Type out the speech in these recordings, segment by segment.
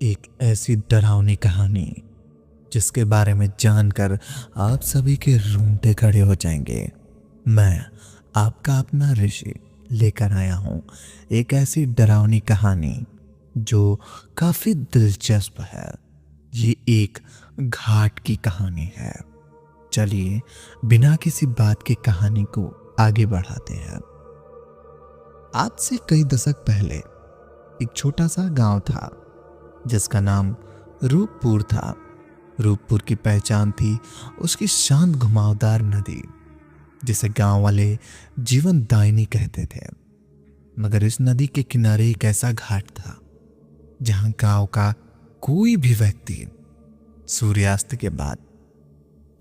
एक ऐसी डरावनी कहानी जिसके बारे में जानकर आप सभी के रोंगटे खड़े हो जाएंगे। मैं आपका अपना ऋषि लेकर आया हूं एक ऐसी डरावनी कहानी जो काफी दिलचस्प है। ये एक घाट की कहानी है। चलिए बिना किसी बात की कहानी को आगे बढ़ाते हैं। आज से कई दशक पहले एक छोटा सा गांव था जिसका नाम रूपपुर था। रूपपुर की पहचान थी उसकी शांत घुमावदार नदी जिसे गांव वाले जीवन दायिनी कहते थे। मगर इस नदी के किनारे एक ऐसा घाट था जहां गांव का कोई भी व्यक्ति सूर्यास्त के बाद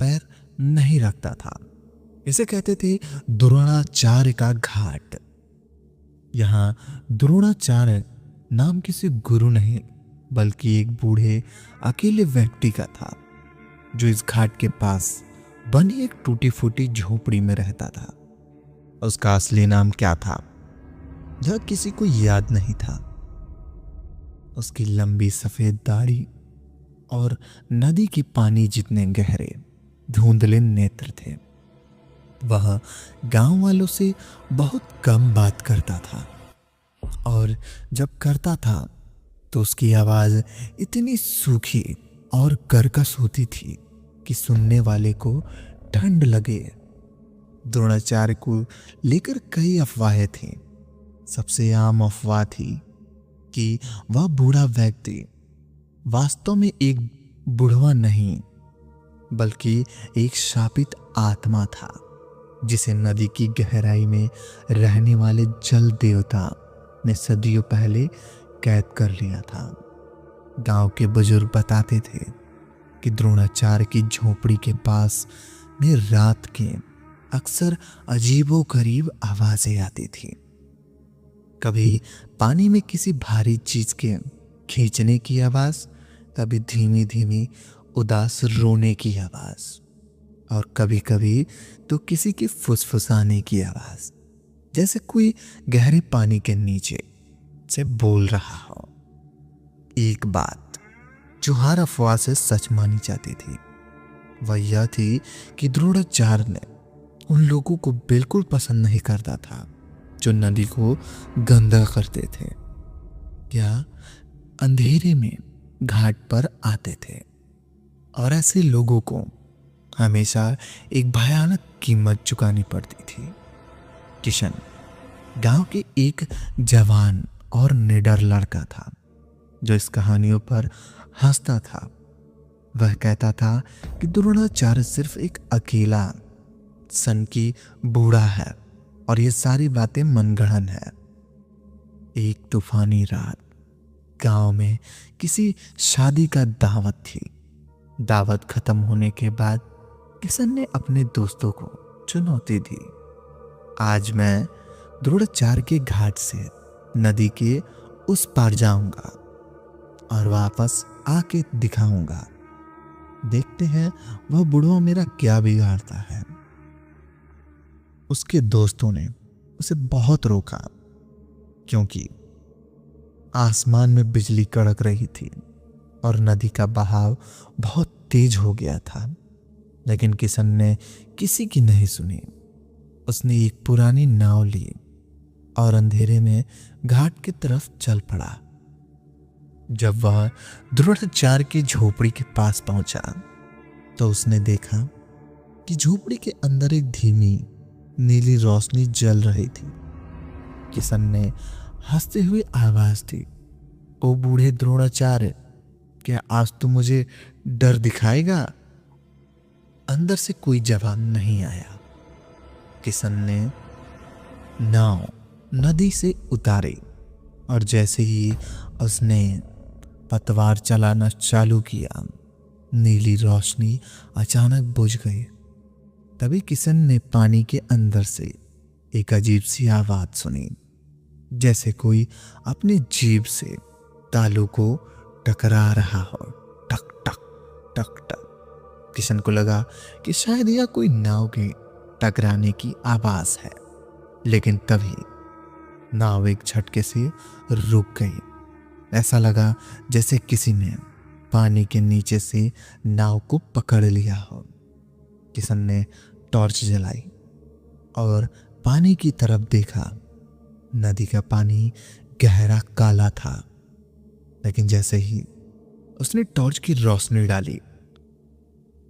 पैर नहीं रखता था। इसे कहते थे द्रोणाचार्य का घाट। यहां द्रोणाचार्य नाम किसी गुरु नहीं बल्कि एक बूढ़े अकेले व्यक्ति का था जो इस घाट के पास बनी एक टूटी फूटी झोपड़ी में रहता था। उसका असली नाम क्या था यह किसी को याद नहीं था। उसकी लंबी सफेद दाढ़ी और नदी की पानी जितने गहरे धुंधले नेत्र थे। वह गांव वालों से बहुत कम बात करता था और जब करता था तो उसकी आवाज इतनी सूखी और कर्कश होती थी कि सुनने वाले को ठंड लगे। द्रोणाचार्य को लेकर कई अफवाहें थीं। सबसे आम अफवाह थी कि वह बूढ़ा व्यक्ति वास्तव में एक बुढ़वा नहीं बल्कि एक शापित आत्मा था जिसे नदी की गहराई में रहने वाले जल देवता ने सदियों पहले कैद कर लिया था। गांव के बुजुर्ग बताते थे कि द्रोणाचार्य की झोपड़ी के पास में रात के अक्सर अजीबोगरीब आवाजें आती थी। कभी पानी में किसी भारी चीज के खींचने की आवाज, कभी धीमी धीमी उदास रोने की आवाज और कभी कभी तो किसी की फुसफुसाने की आवाज, जैसे कोई गहरे पानी के नीचे से बोल रहा हो। एक बात जो हर अफवाह से सच मानी जाती थी वह यह थी कि द्रोणाचार्य ने उन लोगों को बिल्कुल पसंद नहीं करता था जो नदी को गंदा करते थे या अंधेरे में घाट पर आते थे। और ऐसे लोगों को हमेशा एक भयानक कीमत चुकानी पड़ती थी। किशन गांव के एक जवान और निडर लड़का था जो इस कहानियों पर हंसता था। वह कहता था कि द्रोणाचार्य सिर्फ एक अकेला सन की बूढ़ा है और ये सारी बातें मनगढ़ंत है। एक तूफानी रात गांव में किसी शादी का दावत थी। दावत खत्म होने के बाद किशन ने अपने दोस्तों को चुनौती दी, आज मैं द्रोणाचार्य के घाट से नदी के उस पार जाऊंगा और वापस आके दिखाऊंगा। देखते हैं वह बुढ़वा मेरा क्या बिगाड़ता है। उसके दोस्तों ने उसे बहुत रोका क्योंकि आसमान में बिजली कड़क रही थी और नदी का बहाव बहुत तेज हो गया था। लेकिन किशन ने किसी की नहीं सुनी। उसने एक पुरानी नाव ली और अंधेरे में घाट की तरफ चल पड़ा। जब वह द्रोणाचार्य की झोपड़ी के पास पहुंचा तो उसने देखा कि झोपड़ी के अंदर एक धीमी नीली रोशनी जल रही थी। किशन ने हंसते हुए आवाज दी, ओ बूढ़े द्रोणाचार्य, क्या आज तू मुझे डर दिखाएगा? अंदर से कोई जवाब नहीं आया। किशन ने नाव नदी से उतारी और जैसे ही उसने पतवार चलाना चालू किया नीली रोशनी अचानक बुझ गई। तभी किशन ने पानी के अंदर से एक अजीब सी आवाज सुनी, जैसे कोई अपनी जीभ से तालू को टकरा रहा हो, टक टक टक टक। किशन को लगा कि शायद यह कोई नाव के टकराने की आवाज है, लेकिन तभी नाव एक झटके से रुक गई। ऐसा लगा जैसे किसी ने पानी के नीचे से नाव को पकड़ लिया हो। किशन ने टॉर्च जलाई और पानी की तरफ देखा। नदी का पानी गहरा काला था, लेकिन जैसे ही उसने टॉर्च की रोशनी डाली,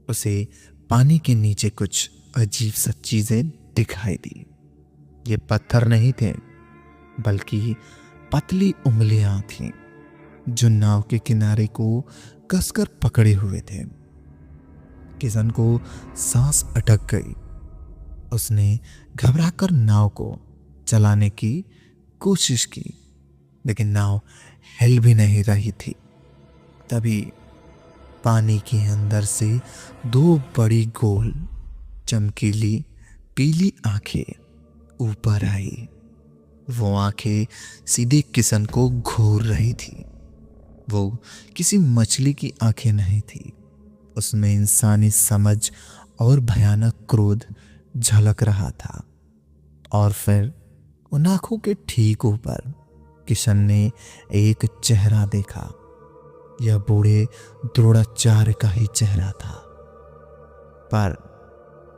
उसे पानी के नीचे कुछ अजीब सा चीजें दिखाई दी। ये पत्थर नहीं थे, बल्कि पतली उंगलियां थीं जो नाव के किनारे को कसकर पकड़े हुए थे। किशन को सांस अटक गई। उसने घबराकर नाव को चलाने की कोशिश की, लेकिन नाव हिल भी नहीं रही थी। तभी पानी के अंदर से दो बड़ी गोल चमकीली पीली आंखें ऊपर आई। वो आंखें सीधे किशन को घूर रही थी। वो किसी मछली की आंखें नहीं थी, उसमें इंसानी समझ और भयानक क्रोध झलक रहा था। और फिर उन आंखों के ठीक ऊपर किशन ने एक चेहरा देखा। यह बूढ़े द्रोणाचार्य का ही चेहरा था, पर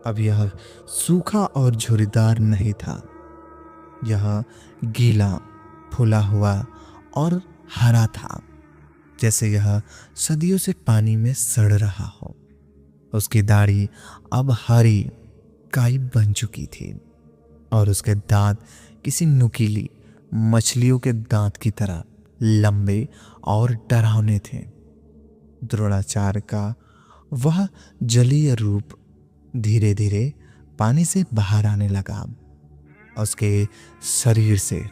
अब यह सूखा और झुर्रीदार नहीं था। यह गीला, फूला हुआ और हरा था, जैसे यह सदियों से पानी में सड़ रहा हो। उसकी दाढ़ी अब हरी काई बन चुकी थी और उसके दांत किसी नुकीली मछलियों के दांत की तरह लंबे और डरावने थे। द्रोणाचार्य का वह जलीय रूप धीरे धीरे पानी से बाहर आने लगा। उसके शरीर से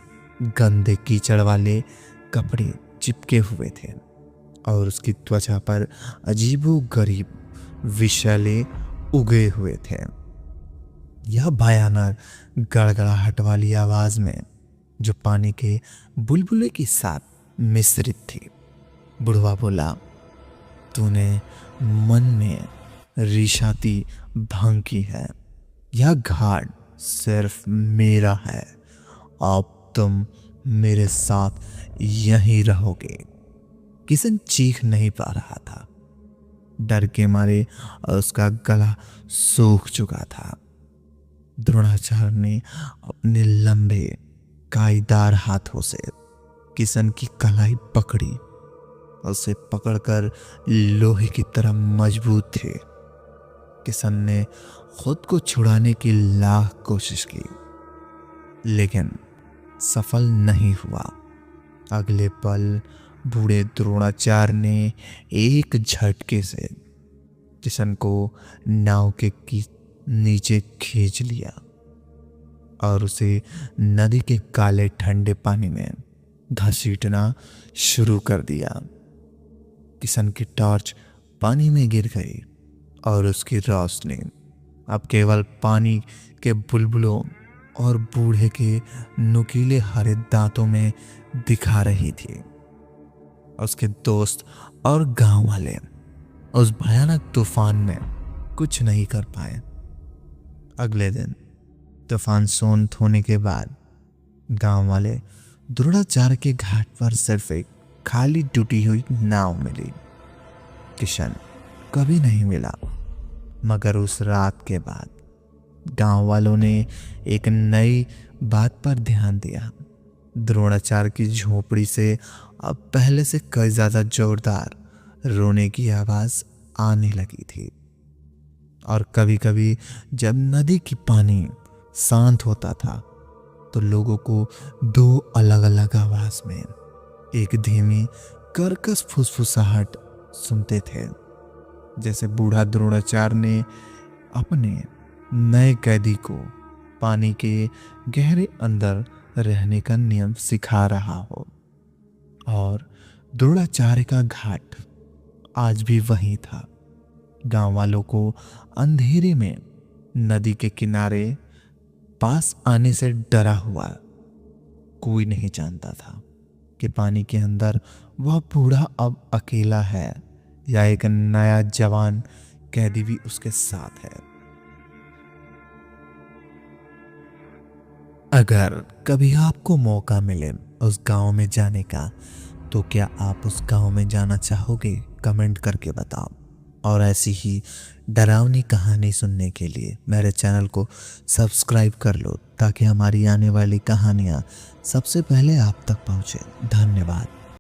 गंदे कीचड़ वाले कपड़े चिपके हुए थे और उसकी त्वचा पर अजीबोगरीब विषैले उगे हुए थे। यह भयानक गड़गड़ाहट वाली आवाज में, जो पानी के बुलबुले के साथ मिश्रित थी, बुढ़वा बोला, तूने मन में रिशाती भंग की है। यह घाट सिर्फ मेरा है। अब तुम मेरे साथ यहीं रहोगे। किशन चीख नहीं पा रहा था। डर के मारे उसका गला सूख चुका था। द्रोणाचार्य ने अपने लंबे काईदार हाथों से किशन की कलाई पकड़ी। उसे पकड़कर लोहे की तरह मजबूत थे। किशन ने खुद को छुड़ाने की लाख कोशिश की, लेकिन सफल नहीं हुआ। अगले पल बूढ़े द्रोणाचार्य ने एक झटके से किशन को नाव के नीचे खींच लिया और उसे नदी के काले ठंडे पानी में घसीटना शुरू कर दिया। किशन की टॉर्च पानी में गिर गई और उसकी रोशनी अब केवल पानी के बुलबुलों और बूढ़े के नुकीले हरे दांतों में दिखा रही थी। उसके दोस्त और गांव वाले उस भयानक तूफान में कुछ नहीं कर पाए। अगले दिन तूफान शांत होने के बाद गांव वाले द्रोणाचार्य के घाट पर सिर्फ एक खाली टूटी हुई नाव मिली। किशन कभी नहीं मिला, मगर उस रात के बाद गांव वालों ने एक नई बात पर ध्यान दिया। द्रोणाचार्य की झोपड़ी से अब पहले से कई ज्यादा जोरदार रोने की आवाज आने लगी थी। और कभी कभी जब नदी की पानी शांत होता था तो लोगों को दो अलग अलग आवाज में एक धीमी कर्कश फुसफुसाहट सुनते थे, जैसे बूढ़ा द्रोणाचार्य ने अपने नए कैदी को पानी के गहरे अंदर रहने का नियम सिखा रहा हो। और द्रोणाचार्य का घाट आज भी वहीं था। गांव वालों को अंधेरे में नदी के किनारे पास आने से डरा हुआ कोई नहीं जानता था कि पानी के अंदर वह बूढ़ा अब अकेला है या एक नया जवान कैदी भी उसके साथ है। अगर कभी आपको मौका मिले उस गांव में जाने का, तो क्या आप उस गांव में जाना चाहोगे? कमेंट करके बताओ। और ऐसी ही डरावनी कहानी सुनने के लिए मेरे चैनल को सब्सक्राइब कर लो, ताकि हमारी आने वाली कहानियाँ सबसे पहले आप तक पहुँचे। धन्यवाद।